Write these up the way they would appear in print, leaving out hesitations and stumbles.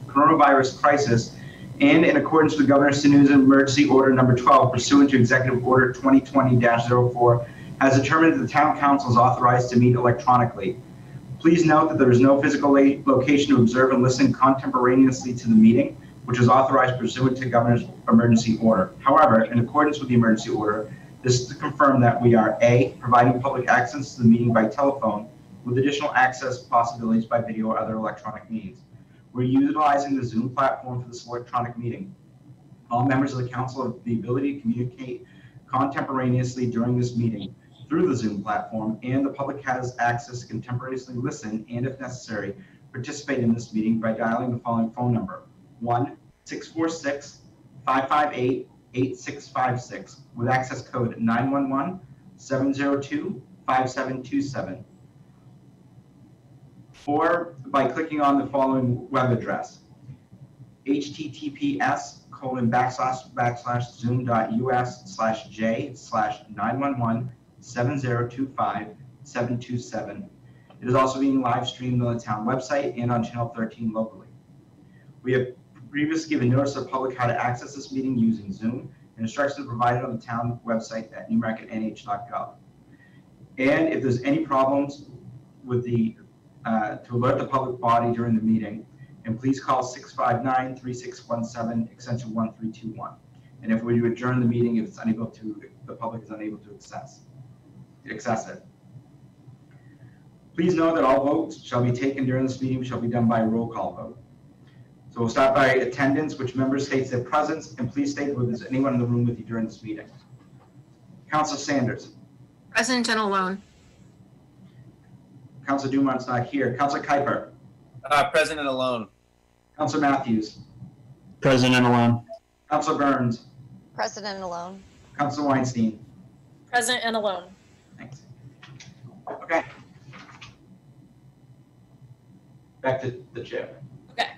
coronavirus crisis, and in accordance with Governor Sununu's Emergency Order Number 12, pursuant to Executive Order 2020-04, has determined that the Town Council is authorized to meet electronically. Please note that there is no physical location to observe and listen contemporaneously to the meeting, which is authorized pursuant to Governor's Emergency Order. However, in accordance with the Emergency Order, this is to confirm that we are A, providing public access to the meeting by telephone, with additional access possibilities by video or other electronic means. We're utilizing the Zoom platform for this electronic meeting. All members of the council have the ability to communicate contemporaneously during this meeting through the Zoom platform, and the public has access to contemporaneously listen and, if necessary, participate in this meeting by dialing the following phone number: 1-646-558-8656 with access code 911-702-5727. Or by clicking on the following web address: https://zoom.us/j/911-7025-727. It is also being live streamed on the town website and on Channel 13 locally. We have previously given notice to the public how to access this meeting using Zoom, and instructions are provided on the town website at newmarketnh.gov. And if there's any problems with the to alert the public body during the meeting, and please call 659-3617 extension 1321. And if we adjourn the meeting, if the public is unable to access it. Please know that all votes shall be taken during this meeting shall be done by roll call vote. So we'll start by attendance, which member states their presence, and please state whether there's anyone in the room with you during this meeting. Councilor Sanders. Present and alone. Councilor Dumont's not here. Councilor Kuiper. Present and alone. Councilor Matthews. Present and alone. Councilor Burns. Present and alone. Councilor Weinstein. Present and alone. Thanks. Okay. Back to the chair. Okay.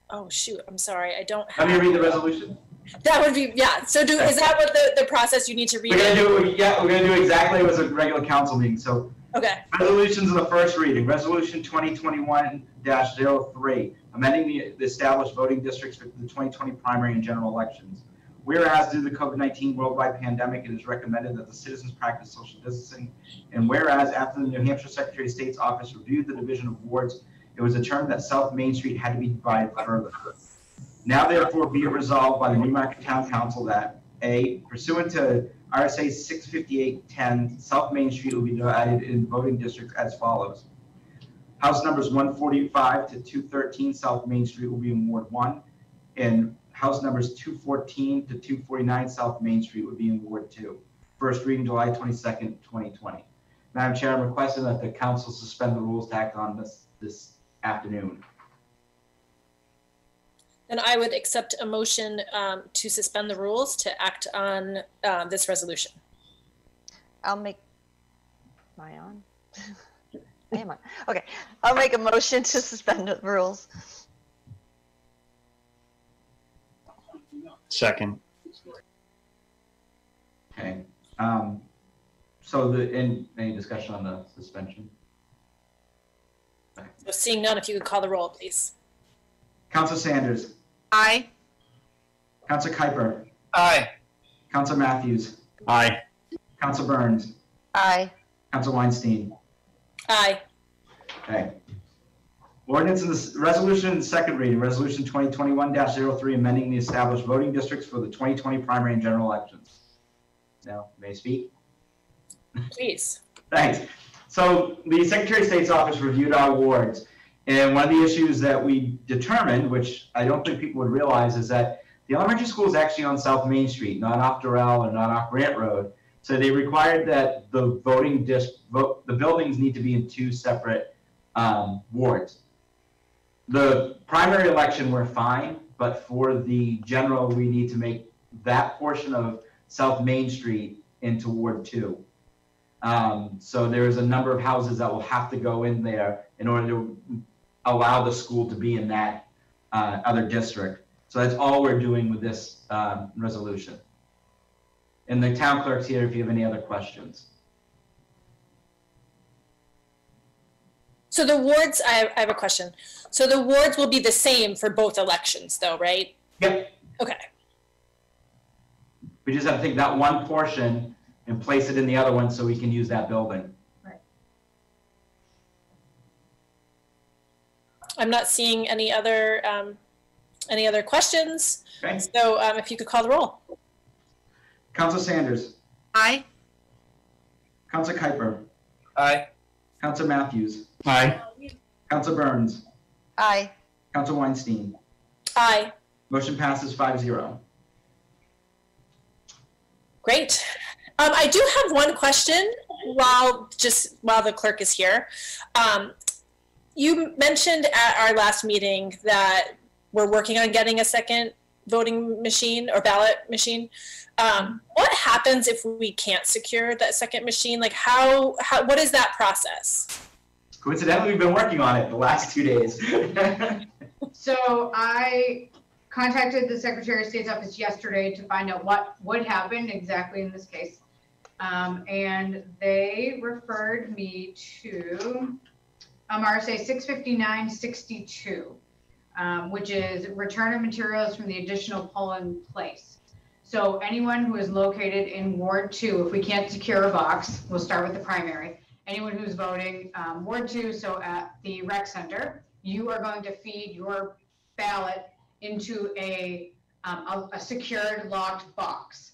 Oh shoot, I'm sorry. I don't have. Let me read the resolution. That would be, yeah. So is that what the process you need to read? We're gonna do exactly as a regular council meeting. So okay. Resolutions in the first reading. Resolution 2021-03, amending the established voting districts for the 2020 primary and general elections. Whereas due to the COVID-19 worldwide pandemic, it is recommended that the citizens practice social distancing. And whereas after the New Hampshire Secretary of State's office reviewed the division of wards, it was determined that South Main Street had to be divided further. Now therefore be it resolved by the Newmarket Town Council that A, pursuant to RSA 658-10, South Main Street will be divided in voting districts as follows. House numbers 145 to 213 South Main Street will be in Ward 1, and house numbers 214 to 249 South Main Street would be in Ward 2. First reading July 22nd, 2020. Madam Chair, I'm requesting that the council suspend the rules to act on this afternoon. Then I would accept a motion to suspend the rules to act on this resolution. Am I on? I am on. Okay. I'll make a motion to suspend the rules. Second. Okay. So any discussion on the suspension? So seeing none, if you could call the roll, please. Councilor Sanders. Aye. Councilor Kuiper. Aye. Councilor Matthews. Aye. Councilor Burns. Aye. Councilor Weinstein. Aye. Okay. Ordinance in the resolution in second reading, resolution 2021-03, amending the established voting districts for the 2020 primary and general elections. Now, may I speak? Please. Thanks. So the Secretary of State's office reviewed our wards, and one of the issues that we determined, which I don't think people would realize, is that the elementary school is actually on South Main Street, not off Durrell or not off Grant Road. So they required that the the buildings need to be in two separate wards. The primary election we're fine, but for the general, we need to make that portion of South Main Street into Ward 2. So there's a number of houses that will have to go in there in order to allow the school to be in that other district. So that's all we're doing with this resolution. And the town clerk's here if you have any other questions. So the wards, I have a question. So the wards will be the same for both elections though, right? Yep. Okay. We just have to take that one portion and place it in the other one so we can use that building. I'm not seeing any other questions. Okay. So if you could call the roll. Council Sanders. Aye. Council Kuiper. Aye. Council Matthews. Aye. Council Burns. Aye. Council Weinstein. Aye. Motion passes 5-0. Great. I do have one question while the clerk is here. You mentioned at our last meeting that we're working on getting a second voting machine or ballot machine. What happens if we can't secure that second machine? Like what is that process? Coincidentally, we've been working on it the last 2 days. So I contacted the Secretary of State's office yesterday to find out what would happen exactly in this case. And they referred me to RSA 659-62, which is return of materials from the additional polling place. So anyone who is located in Ward 2, if we can't secure a box, we'll start with the primary. Anyone who's voting Ward 2, so at the rec center, you are going to feed your ballot into a secured locked box.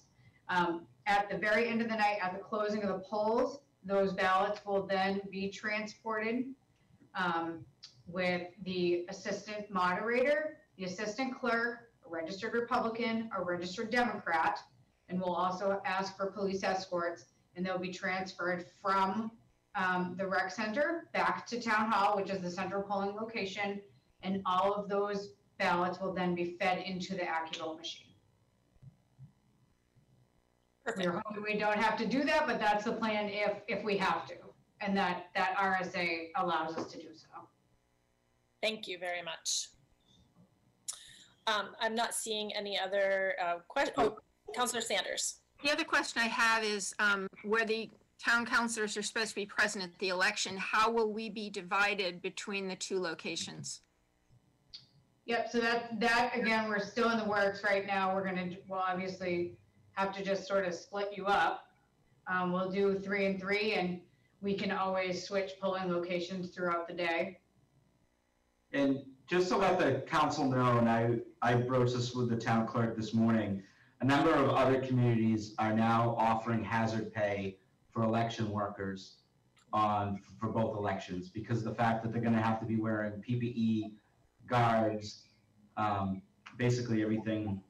At the very end of the night, at the closing of the polls, those ballots will then be transported with the assistant moderator, the assistant clerk, a registered Republican, a registered Democrat, and we'll also ask for police escorts, and they'll be transferred from the rec center back to town hall, which is the central polling location, and all of those ballots will then be fed into the AccuVote machine. Perfect. We're hoping we don't have to do that, but that's the plan if we have to, and that RSA allows us to do so. Thank you very much. I'm not seeing any other questions. Oh, Councilor Sanders. The other question I have is where the town councilors are supposed to be present at the election, how will we be divided between the two locations? Yep, so that again, we're still in the works right now. We'll obviously have to just sort of split you up. We'll do 3 and 3, and we can always switch polling locations throughout the day. And just to let the council know, and I broached this with the town clerk this morning, a number of other communities are now offering hazard pay for election workers for both elections because of the fact that they're going to have to be wearing PPE, guards, basically everything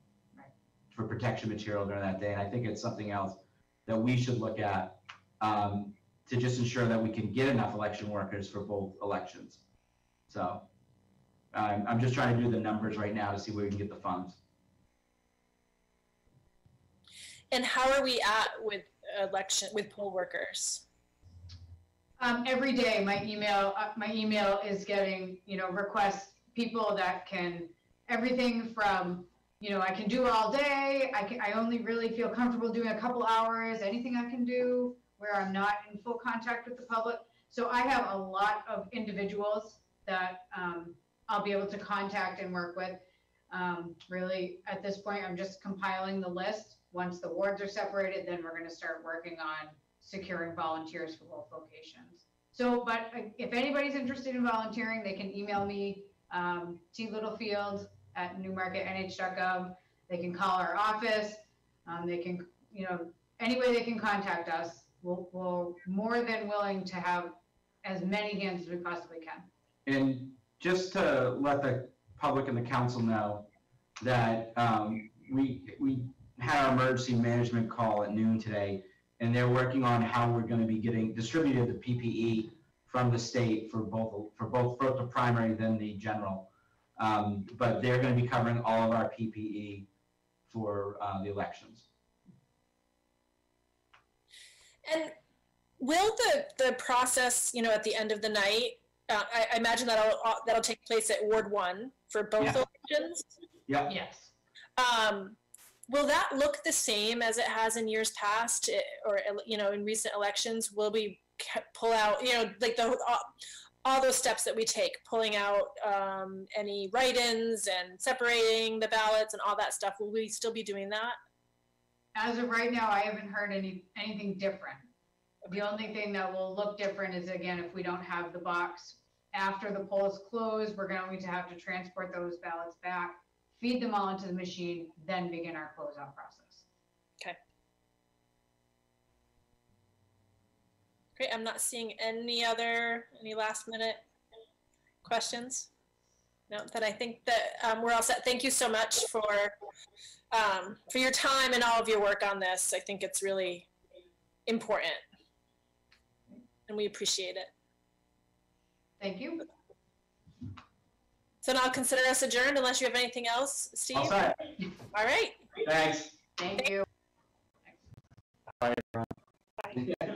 for protection material during that day. And I think it's something else that we should look at to just ensure that we can get enough election workers for both elections. So I'm just trying to do the numbers right now to see where we can get the funds. And how are we at with poll workers? Every day, my email is getting requests, people that can everything from I can do all day. I only really feel comfortable doing a couple hours. Anything I can do where I'm not in full contact with the public. So I have a lot of individuals that I'll be able to contact and work with. Really, at this point, I'm just compiling the list. Once the wards are separated, then we're going to start working on securing volunteers for both locations. So, but if anybody's interested in volunteering, they can email me, tlittlefield@newmarketnh.gov. They can call our office. They can, any way they can contact us. We're more than willing to have as many hands as we possibly can. And just to let the public and the council know that we had our emergency management call at noon today, and they're working on how we're going to be getting distributed the PPE from the state for both the primary then the general. But they're going to be covering all of our PPE for the elections. And will the process, at the end of the night, I imagine that'll take place at Ward 1 for both elections? Yeah. Yes. Will that look the same as it has in years past, or in recent elections? Will we pull out, like all those steps that we take, pulling out any write-ins and separating the ballots and all that stuff. Will we still be doing that? As of right now, I haven't heard anything different. The only thing that will look different is, again, if we don't have the box after the polls close, we're going to have to transport those ballots back, feed them all into the machine, then begin our closeout process. Okay. Great, I'm not seeing any last minute questions. No, but I think that we're all set. Thank you so much for your time and all of your work on this. I think it's really important and we appreciate it. Thank you. So now I'll consider us adjourned unless you have anything else, Steve. All set. All right. Thanks. Thank you. Bye, everyone. Bye.